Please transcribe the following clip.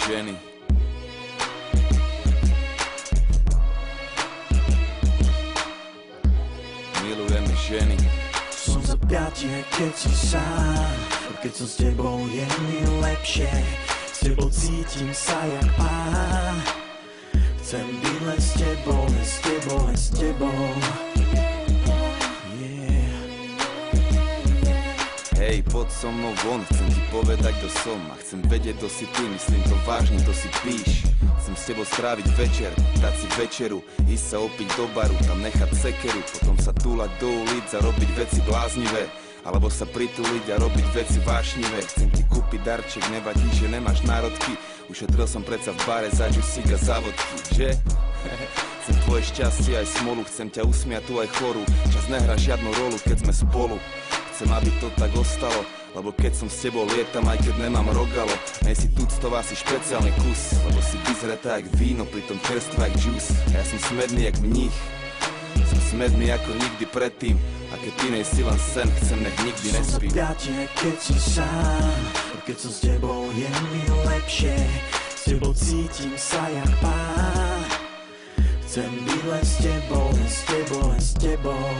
ženy. Milujeme ženy. Som za piatie, keď si sám, keď som s tebou je mi lepšie. S tebou cítim sa jak pán. Chcem byť len s tebou, len s tebou, len s tebou. Hej, poď so mnou von, chcem ti povedať, kto som. A chcem vedieť, kto si ty, myslím to vážne, to si píš. Chcem s tebou stráviť večer, dať si večeru, ísť sa opiť do baru, tam nechať sekeru, potom sa túlať do ulic a robiť veci bláznivé, alebo sa prituliť a robiť veci vášnivé. Chcem ti kúpiť darček, nevadí, že nemáš národky, ušetril som predsa v bare za džusík a závodky, že? Chcem tvoje šťastie aj smolu, chcem ťa usmiať tu aj chorú, čas nehrá žiadnu rolu, keď sme spolu. Chcem, aby to tak ostalo, lebo keď som s tebou lietam, aj keď nemám rogalo. Nej si tuctová, si špeciálny kus, lebo si vyzretá jak víno, pritom čerstvá jak džús. A ja som smedný jak mních, som smedný ako nikdy predtým. A keď ty nej si len sen, chcem, nech nikdy nespím. Som za piatie, keď si sám, keď som s tebou je mi lepšie. S tebou cítim sa jak pán. Chcem byť len s tebou, len s tebou, len s tebou.